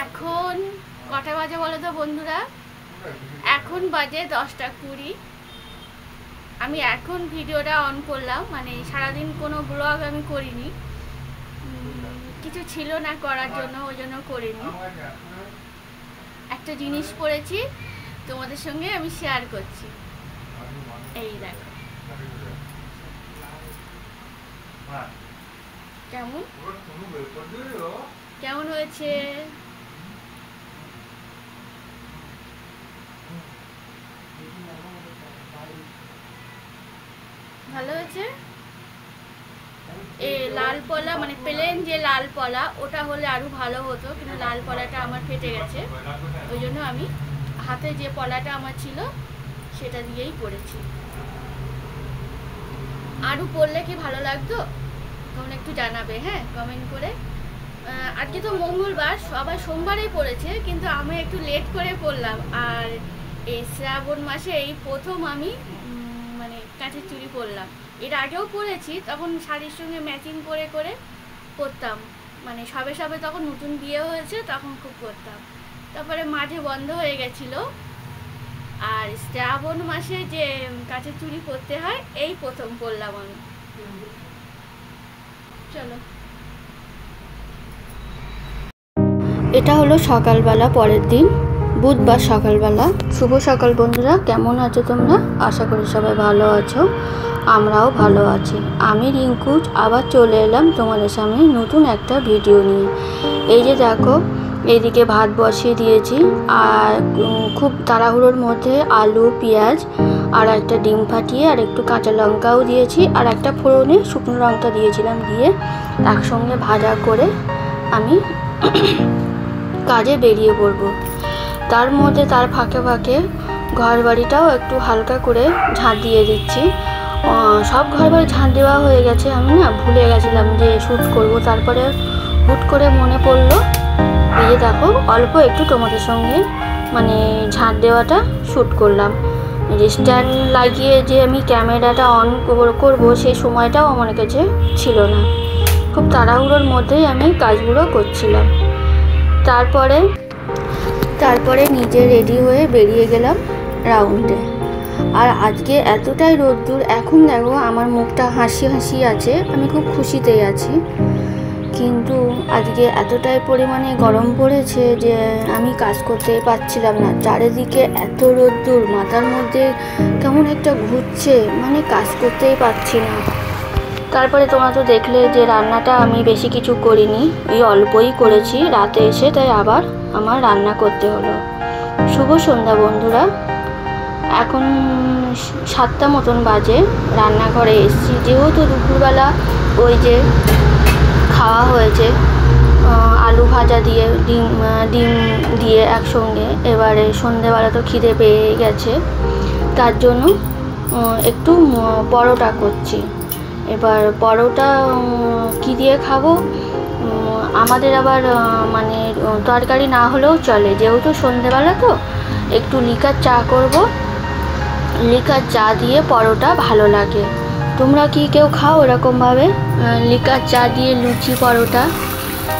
এখন কটা বাজে বলো তো বন্ধুরা? এখন বাজে 10:20। আমি এখন ভিডিওটা অন করলাম, মানে সারাদিন কোনো ব্লগ আমি করিনি, কিছু ছিল না করার জন্য, ওই জন্য করিনি। একটা জিনিস পড়েছি, তোমাদের সঙ্গে আমি শেয়ার করছি। এই দেখো কেমন কেমন হয়েছে। ভালো হয়েছে। এই লাল পলা মানে প্লেন যে লাল পলা, ওটা হলে আরো ভালো হতো, কিন্তু লাল পলাটা আমার ফেটে গেছে, ওই জন্য আমি হাতে যে পলাটা আমার ছিল সেটা দিয়েই পরেছি। আরো পরলে কি ভালো লাগতো তোমরা একটু জানাবে, হ্যাঁ, কমেন্ট করে। আজকে তো মঙ্গলবার, সবাই সোমবারেই পড়েছে, কিন্তু আমি একটু লেট করে পড়লাম। আর এই শ্রাবণ মাসে এই প্রথম আমি মানে কাঁচের চুড়ি পরলাম। এর আগেও পরেছি, তখন শাড়ির সঙ্গে ম্যাচিং করে করে পরতাম, মানে সবে সবে তখন নতুন বিয়ে হয়েছে, তখন খুব পরতাম। তারপরে মাঝে বন্ধ হয়ে গেছিলো। আর শ্রাবণ মাসে যে কাঁচের চুড়ি পরতে হয়, এই প্রথম পরলাম আমি। চলো, এটা হলো সকালবেলা, পরের দিন বুধবার সকালবেলা। শুভ সকাল বন্ধুরা, কেমন আছো তোমরা? আশা করি সবাই ভালো আছো, আমরাও ভালো আছি। আমি রিঙ্কু আবার চলে এলাম তোমাদের সামনে নতুন একটা ভিডিও নিয়ে। এই যে দেখো, এইদিকে ভাত বসিয়ে দিয়েছি, আর খুব তাড়াহুড়োর মধ্যে আলু, পেঁয়াজ আর একটা ডিম ফাটিয়ে আর একটু কাঁচা লঙ্কাও দিয়েছি, আর একটা ফোড়নে শুকনো লঙ্কা দিয়েছিলাম, দিয়ে একসঙ্গে ভাজা করে আমি কাজে বেরিয়ে পড়ব। তার মধ্যে তার ফাঁকে ফাঁকে ঘর বাড়িটাও একটু হালকা করে ঝাঁট দিয়ে দিচ্ছি। সব ঘর বাড়ি ঝাঁট দেওয়া হয়ে গেছে, আমি না ভুলে গেছিলাম যে শ্যুট করব। তারপরে হুট করে মনে পড়লো, এই যে দেখো অল্প একটু তোমাদের সঙ্গে মানে ঝাঁট দেওয়াটা শ্যুট করলাম। স্ট্যান্ড লাগিয়ে যে আমি ক্যামেরাটা অন করব, সেই সময়টাও আমার কাছে ছিল না। খুব তাড়াহুড়োর মধ্যেই আমি কাজগুলো করছিলাম। তারপরে নিজে রেডি হয়ে বেরিয়ে গেলাম রাউন্ডে। আর আজকে এতটাই রোদ্দুর, এখন দেখো আমার মুখটা হাসি হাসি আছে, আমি খুব খুশিতেই আছি। কিন্তু আজকে এতটাই পরিমাণে গরম পড়েছে যে আমি কাজ করতে পারছিলাম না। চারিদিকে এত রোদ্দুর, মাথার মধ্যে কেমন একটা ঘুরছে, মানে কাজ করতেই পারছি না। তারপরে তোমরা তো দেখলে যে রান্নাটা আমি বেশি কিছু করিনি, ওই অল্পই করেছি রাতে এসে, তাই আবার আমার রান্না করতে হলো। শুভ সন্ধ্যা বন্ধুরা, এখন 7টা মতন বাজে। রান্নাঘরে এসেছি, যেহেতু দুপুরবেলা ওই যে খাওয়া হয়েছে আলু ভাজা দিয়ে ডিম দিয়ে একসঙ্গে, এবারে সন্ধেবেলা তো খিদে পেয়ে গেছে, তার জন্য একটু পরোটা করছি। এবার পরোটা কী দিয়ে খাবো, আমাদের আবার মানে তরকারি না হলেও চলে, যেহেতু সন্ধেবেলা তো একটু লিকার চা করব। লিকার চা দিয়ে পরোটা ভালো লাগে। তোমরা কি কেউ খাও এরকমভাবে লিকার চা দিয়ে লুচি পরোটা?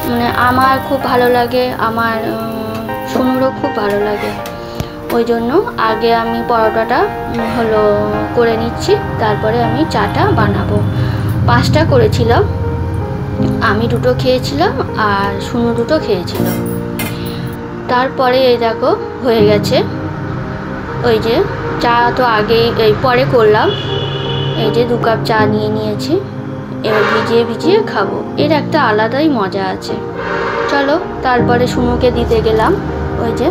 মানে আমার খুব ভালো লাগে, আমার শুনুরও খুব ভালো লাগে। ওই জন্য আগে আমি পরোটাটা করে নিচ্ছি, তারপরে আমি চাটা বানাবো। 5টা করেছিলাম, আমি 2টো খেয়েছিলাম আর শুনু 2টো খেয়েছিল। তারপরে এই দেখো হয়ে গেছে। ওই যে চা তো আগেই পরে করলাম, এই যে 2 কাপ চা নিয়ে নিয়েছি, এবার ভিজিয়ে ভিজিয়ে খাবো, এর একটা আলাদাই মজা আছে। চলো, তারপরে শুনুকে দিতে গেলাম। ওই যে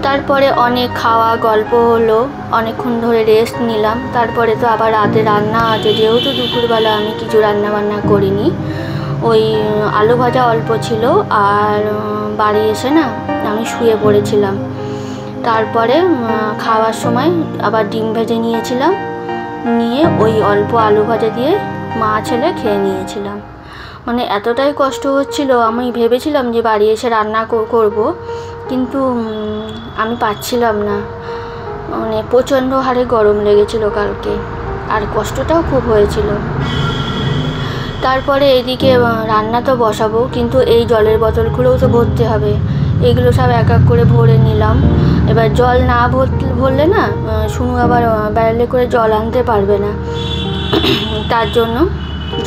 তারপরে অনেক খাওয়া গল্প হলো, অনেকক্ষণ ধরে রেস্ট নিলাম। তারপরে তো আবার রাতে রান্না আছে, যেহেতু দুপুরবেলা আমি কিছু রান্না বান্না করিনি, ওই আলু ভাজা অল্প ছিল, আর বাড়ি এসে না আমি শুয়ে পড়েছিলাম। তারপরে খাওয়ার সময় আবার ডিম ভেজে নিয়েছিলাম, নিয়ে ওই অল্প আলু ভাজা দিয়ে মা ছেলে খেয়ে নিয়েছিলাম। মানে এতটাই কষ্ট হচ্ছিল, আমি ভেবেছিলাম যে বাড়ি এসে রান্না করব, কিন্তু আমি পারছিলাম না। মানে প্রচণ্ড হারে গরম লেগেছিল কালকে, আর কষ্টটাও খুব হয়েছিল। তারপরে এইদিকে রান্না তো বসাবো, কিন্তু এই জলের বোতলগুলোও তো ভরতে হবে। এগুলো সব এক এক করে ভরে নিলাম। এবার জল না ভরলে না শুনু আবার ব্যারেলে করে জল আনতে পারবে না, তার জন্য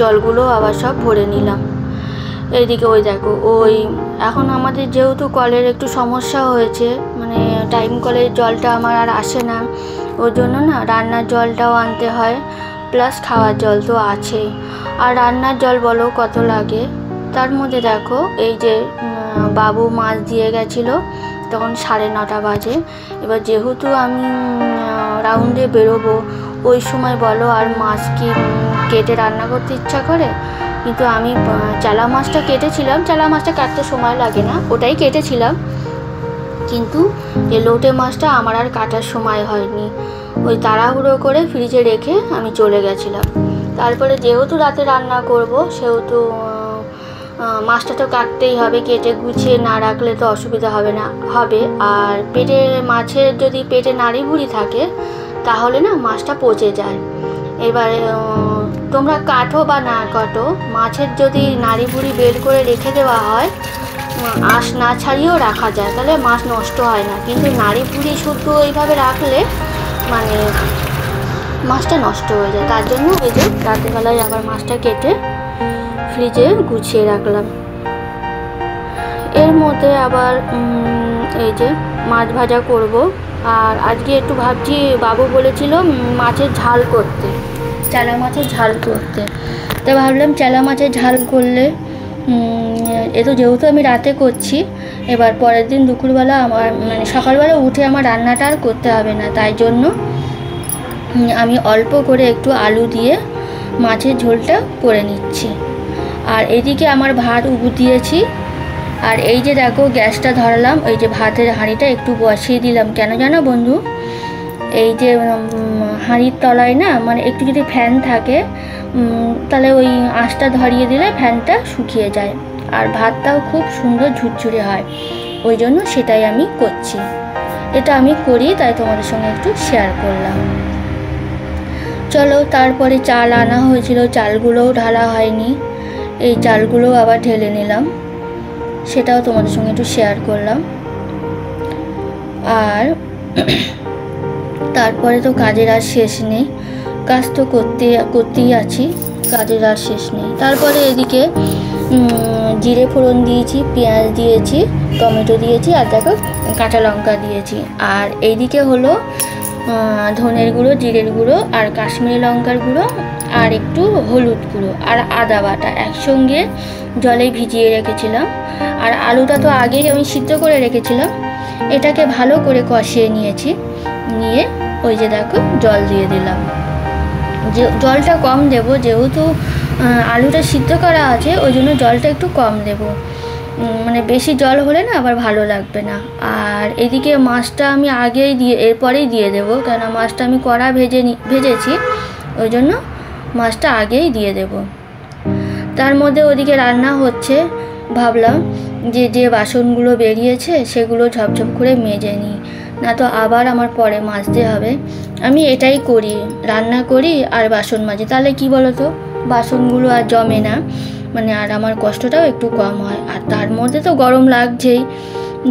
জলগুলো আবার সব ভরে নিলাম। এইদিকে ওই দেখো, ওই এখন আমাদের যেহেতু কলের একটু সমস্যা হয়েছে, মানে টাইম কলের জলটা আমার আর আসে না, ওর জন্য না রান্নার জলটাও আনতে হয়, প্লাস খাওয়ার জল তো আছেই। আর রান্নার জল বলো কত লাগে। তার মধ্যে দেখো এই যে বাবু মাছ দিয়ে গেছিলো, তখন 9:30 বাজে। এবার যেহেতু আমি রাউন্ডে বেরোবো, ওই সময় বলো আর মাছ কি কেটে রান্না করতে ইচ্ছা করে? কিন্তু আমি চালা মাছটা কেটেছিলাম, চালা মাছটা কাটতে সময় লাগে না, ওটাই কেটেছিলাম, কিন্তু এই লোটে মাছটা আমার আর কাটার সময় হয়নি। ওই তাড়াহুড়ো করে ফ্রিজে রেখে আমি চলে গেছিলাম। তারপরে যেহেতু রাতে রান্না করব, সেহেতু মাছটা তো কাটতেই হবে, কেটে গুছিয়ে না রাখলে তো অসুবিধা হবে। আর মাছের যদি পেটে নাড়ি ভুড়ি থাকে, তাহলে না মাছটা পচে যায়। এবারে তোমরা কাটো বা না কাটো, মাছের যদি নাড়ি ভুড়ি বের করে রেখে দেওয়া হয়, আঁশ না ছাড়িয়েও রাখা যায়, তাহলে মাছ নষ্ট হয় না। কিন্তু নাড়ি ভুড়ি শুধু ওইভাবে রাখলে মানে মাছটা নষ্ট হয়ে যায়। তার জন্য ওই যে রাতেরবেলায় আবার মাছটা কেটে ফ্রিজে গুছিয়ে রাখলাম। এর মধ্যে আবার এই যে মাছ ভাজা করব। আর আজকে একটু ভাবছি, বাবু বলেছিল মাছের ঝাল করতে, চালা মাছের ঝাল করতে। তো ভাবলাম চালা মাছের ঝাল করলে এ তো যেহেতু আমি রাতে করছি, এবার পরের দিন দুপুরবেলা আমার মানে সকালবেলা উঠে আমার রান্নাটা আর করতে হবে না। তাই জন্য আমি অল্প করে একটু আলু দিয়ে মাছের ঝোলটা করে নিচ্ছি। আর এদিকে আমার ভাত উবু দিয়েছি। আর এই যে দেখো গ্যাসটা ধরালাম, ওই যে ভাতের হাঁড়িটা একটু বসিয়ে দিলাম। কেন জানো বন্ধু, এই যে হাঁড়ির তলায় না মানে একটু যদি ফ্যান থাকে, তাহলে ওই আঁচটা ধরিয়ে দিলে ফ্যানটা শুকিয়ে যায়, আর ভাতটাও খুব সুন্দর ঝুরঝুরে হয়। ওই জন্য সেটাই আমি করছি। এটা আমি করি, তাই তোমাদের সঙ্গে একটু শেয়ার করলাম। চলো, তারপরে চাল আনা হয়েছিল, চালগুলোও ঢালা হয়নি, এই চালগুলোও আবার ঢেলে নিলাম, সেটাও তোমাদের সঙ্গে একটু শেয়ার করলাম। আর তারপরে তো কাজের আর শেষ নেই, কাজ তো করতেই আছি, কাজের আর শেষ নেই। তারপরে এদিকে জিরে ফোড়ন দিয়েছি, পেঁয়াজ দিয়েছি, টমেটো দিয়েছি, আর দেখো কাঁচা লঙ্কা দিয়েছি। আর এইদিকে হলো ধনের গুঁড়ো, জিরের গুঁড়ো, আর কাশ্মীরি লঙ্কার গুঁড়ো, আর একটু হলুদ গুঁড়ো, আর আদা বাটা একসঙ্গে জলে ভিজিয়ে রেখেছিলাম। আর আলুটা তো আগেই আমি সিদ্ধ করে রেখেছিলাম। এটাকে ভালো করে কষিয়ে নিয়েছি, নিয়ে ওই যে দেখো জল দিয়ে দিলাম। জলটা কম দেব, যেহেতু আলুটা সিদ্ধ করা আছে, ওই জন্য জলটা একটু কম দেব, মানে বেশি জল হলে না আবার ভালো লাগবে না। আর এদিকে মাছটা আমি আগেই এরপরেই দিয়ে দেবো, কেন মাছটা আমি কড়া ভেজেছি, ওই জন্য মাছটা আগেই দিয়ে দেব। তার মধ্যে ওদিকে রান্না হচ্ছে, ভাবলাম যে বাসনগুলো বেরিয়েছে সেগুলো ঝপঝপ করে মেজে নিই, না তো আবার আমার পরে মাজতে হবে। আমি এটাই করি, রান্না করি আর বাসন মাজি, তাহলে কি বলো তো, বাসনগুলো আর জমে না, মানে আর আমার কষ্টটাও একটু কম হয়। আর তার মধ্যে তো গরম লাগছেই,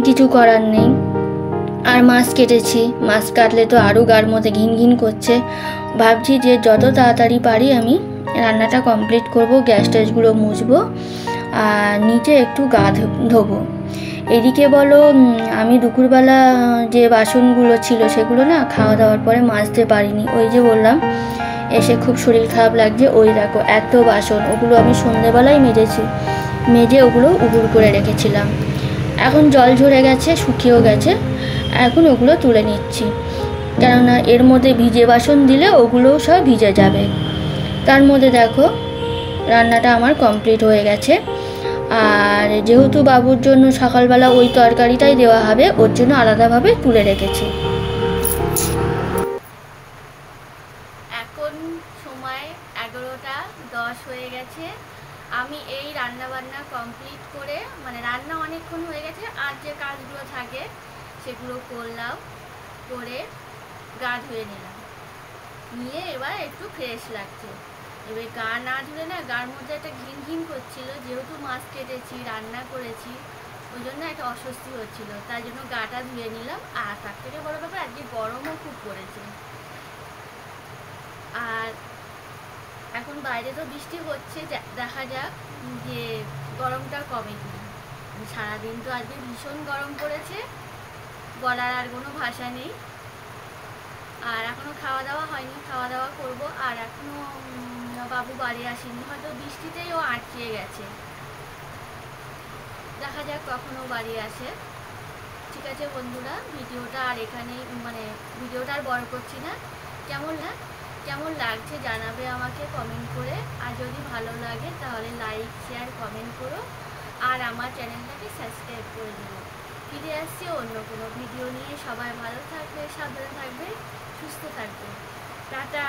কিছু করার নেই। আর মাছ কেটেছি, মাছ কাটলে তো আরও গার মধ্যে ঘিন ঘিন করছে। ভাবছি যে যত তাড়াতাড়ি পারি আমি রান্নাটা কমপ্লিট করব, গ্যাস ট্যাসগুলো মুছবো, আর নিচে একটু গা ধোবো। এদিকে বলো, আমি দুপুরবেলা যে বাসনগুলো ছিল সেগুলো না খাওয়া দাওয়ার পরে মাজতে পারিনি। ওই যে বললাম এসে খুব শরীর খারাপ লাগছে, ওই দেখো এত বাসন, ওগুলো আমি সন্ধেবেলায় মেজে ওগুলো উবুড় করে রেখেছিলাম। এখন জল ঝরে গেছে, শুকিয়েও গেছে, এখন ওগুলো তুলে নিচ্ছি, কেননা এর মধ্যে ভিজে বাসন দিলে ওগুলোও সব ভিজে যাবে। তার মধ্যে দেখো রান্নাটা আমার কমপ্লিট হয়ে গেছে। আর যেহেতু বাবুর জন্য সকালবেলা ওই তরকারিটাই দেওয়া হবে, ওর জন্য আলাদাভাবে তুলে রেখেছি। এখন সময় 11:10 হয়ে গেছে। আমি এই রান্নাবান্না কমপ্লিট করে, মানে রান্না অনেকক্ষণ হয়ে গেছে, আর যে কাজগুলো থাকে সেগুলো করলাম, করে গা ধুয়ে নিলাম, নিয়ে এবার একটু ফ্রেশ লাগছে। এবার গা না ধুলে না গার মধ্যে একটা ঘিন ঘিন করছিল, যেহেতু মাছ কেটেছি রান্না করেছি ওই জন্য একটা অস্বস্তি হচ্ছিল, তাই জন্য গাটা ধুয়ে নিলাম। আর তার থেকে বড় ব্যাপার আজকে গরমও খুব পড়েছে। আর এখন বাইরে তো বৃষ্টি হচ্ছে, দেখা যাক যে গরমটা কমে কিনা। সারাদিন তো আজকে ভীষণ গরম পড়েছে, বলার আর কোনো ভাষা নেই। আর এখনও খাওয়া দাওয়া হয়নি, খাওয়া দাওয়া করব। আর এখনও বাবু বাড়ি আসেনি, হয়তো বৃষ্টিতেই ও আটকে গেছে, দেখা যাক কখনো বাড়ি আসে। ঠিক আছে বন্ধুরা, ভিডিওটা আর এখানেই ভিডিওটা আর বড় করছি না। কেমন লাগছে জানাবে আমাকে কমেন্ট করে। আর যদি ভালো লাগে তাহলে লাইক শেয়ার কমেন্ট করো, আর আমার চ্যানেলটাকে সাবস্ক্রাইব করে দিও। ফিরে আসছি অন্য কোনো ভিডিও নিয়ে। সবাই ভালো থাকবে, সাবধানে থাকবে, সুস্থ থাকবে। টাটা।